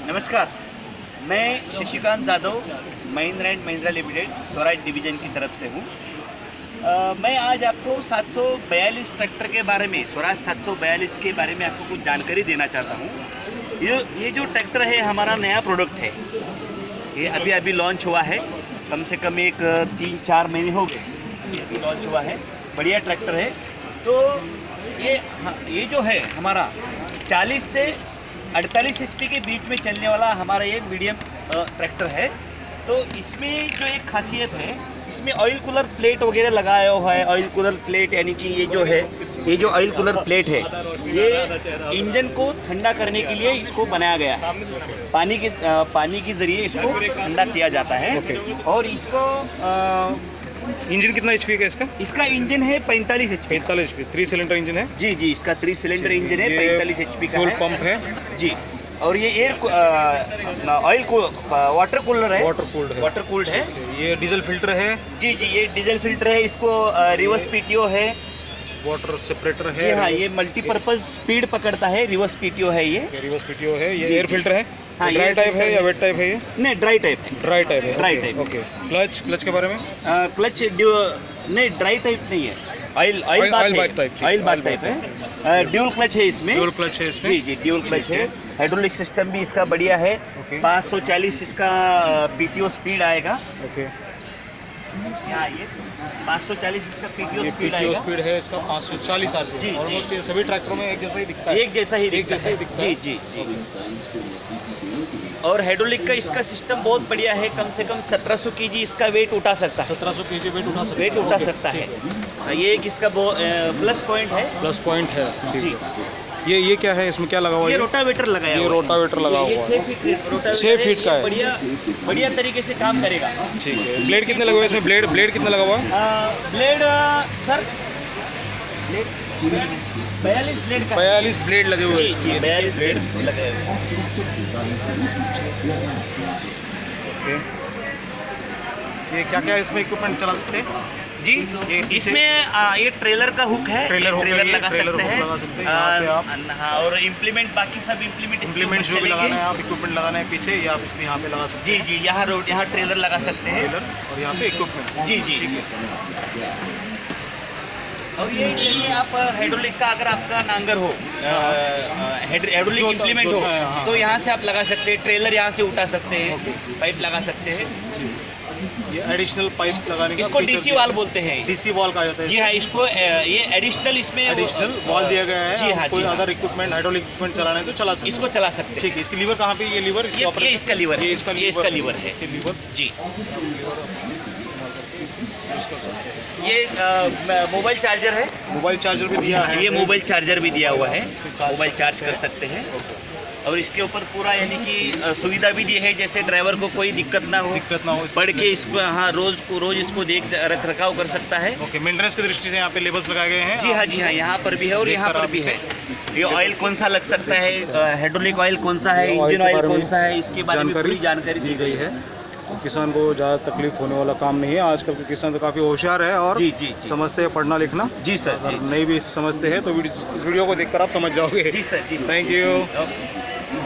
नमस्कार, मैं Shashikant Yadav Mahindra and Mahindra limited Swaraj division की तरफ से हूँ। मैं आज आपको 742 ट्रैक्टर के बारे में, स्वराज 742 के बारे में आपको कुछ जानकारी देना चाहता हूँ। ये जो ट्रैक्टर है हमारा नया प्रोडक्ट है। ये अभी लॉन्च हुआ है, कम से कम एक 3-4 महीने हो गए अभी लॉन्च हुआ है। बढ़िया ट्रैक्टर है। तो ये जो है हमारा 40 से 48 HP के बीच में चलने वाला हमारा ये मीडियम ट्रैक्टर है। तो इसमें जो एक खासियत है, इसमें ऑयल कूलर प्लेट वगैरह लगाया हुआ है। ऑयल कूलर प्लेट यानी कि ये जो ऑयल कूलर प्लेट है, ये इंजन को ठंडा करने के लिए इसको बनाया गया है। पानी के ज़रिए इसको ठंडा किया जाता है। और इसको इंजन कितना एचपी का इसका इंजन है 45 HP। 45 HP 3 सिलेंडर इंजन है जी, इसका 3 सिलेंडर इंजन है, 45 HP का फुल है। पंप है जी। और ये वाटर कूलर है। वाटर कूल्ड है। ये डीजल फिल्टर है। जी, ये डीजल फिल्टर है। इसको रिवर्स पीटीओ है, वाटर सेपरेटर है। जी हाँ, ये मल्टीपर्पज स्पीड पकड़ता है। रिवर्स पीटीओ है ये। रिवर्स पीटीओ है। ये एयर फिल्टर है। हाँ, ड्राई टाइप है या वेट टाइप है? ये नहीं, ड्राई टाइप है। ड्राई टाइप है। Dry type. ओके। क्लच के बारे में? क्लच नहीं, ड्राई टाइप नहीं है। ऑयल बाथ टाइप है। ड्यूल क्लच है इसमें। ड्यूल क्लच है इसमें। जी, ड्यूल क्लच है। हाइड्रोलिक सिस्टम भी इसका बढ़िया है। 540 इसका पीटीओ स्पीड आएगा। ओके। यहाँ ये 540 इसका पीटीओ स्पीड है इसका 540 आरपीएम। जी, ऑलमोस्ट ये सभी ट्रैक्टरों में एक जैसा ही दिखता है। एक जैसा ही दिखता है। जी। और हाइड्रोलिक का इसका सिस्टम बहुत बढ़िया है। कम से कम 1700 kg इसका वेट उठा सकता है। 1700 kg वेट उठा सकता है। ये एक इसका प्लस पॉइंट है। जी। ये क्या है, इसमें क्या लगा हुआ है? ये रोटावेटर लगाया हुआ है। ये रोटावेटर लगा हुआ है। 6 फीट का है। बढ़िया तरीके से काम करेगा। ठीक है। ब्लेड कितने लगे हुए हैं इसमें? ब्लेड कितना लगा हुआ है? ब्लेड सर 42 ब्लेड लगे हुए हैं। जी, 42 ब्लेड लगे हुए हैं। ये क्या इसमें इक्विपमेंट चला सकते हैं? जी, इसमें ये ट्रेलर का हुक है। ट्रेलर लगा सकते हैं। हाँ, और इम्प्लीमेंट बाकी सब इम्प्लीमेंट जो भी लगाना है, आप इक्विपमेंट लगाना है पीछे, या आप इसमें यहाँ पे लगा सकते हैं। जी, यहाँ ट्रेलर लगा सकते हैं। और यहाँ पे इक्विपमेंट। जी। ठीक है। और ये जैसे आप हाइड्रोलिक का अगर आपका नांगर हो, हाइड्रोलिक इम्प्लीमेंट हो, तो यहाँ से आप लगा सकते हैं। ट्रेलर यहाँ से उठा सकते हैं। पाइप लगा सकते हैं। ये एडिशनल पाइप लगाने का इसको डीसी वाल बोलते हैं। डीसी वाल कहा जाता है। जी हाँ, इसको ये एडिशनल वाल दिया गया है। जी हाँ। कोई अदर इक्विपमेंट, हाइड्रोलिक इक्विपमेंट चलाना है तो चला सकते हैं। इसको चला सकते हैं। ठीक है। इसकी लीवर कहाँ पे? ये लीवर ये इसका लीवर है। इसका लीवर है। जी। ये मोबाइल चार्जर है। मोबाइल चार्जर भी दिया है। ये मोबाइल चार्जर भी दिया हुआ है। मोबाइल चार्ज कर सकते हैं। और इसके ऊपर पूरा यानी कि सुविधा भी दी है, जैसे ड्राइवर को कोई दिक्कत ना हो पढ़ के इसको रोज इसको रख रखाव कर सकता है। ओके। मेंटेनेंस की दृष्टि से यहाँ पे लेबल्स लगाए गए हैं। जी हाँ, यहाँ पर भी है और यहाँ पर भी है। ये ऑयल कौन सा लग सकता है, हाइड्रोलिक ऑयल कौन सा है, इंजन ऑयल कौन सा है, इसके बारे में पूरी जानकारी दी गई है। किसान को ज़्यादा तकलीफ होने वाला काम नहीं है। आजकल के किसान तो काफ़ी होशियार है और जी। समझते हैं पढ़ना लिखना। जी सर। अगर नहीं भी समझते हैं तो इस वीडियो को देखकर आप समझ जाओगे। जी सर। Thank you.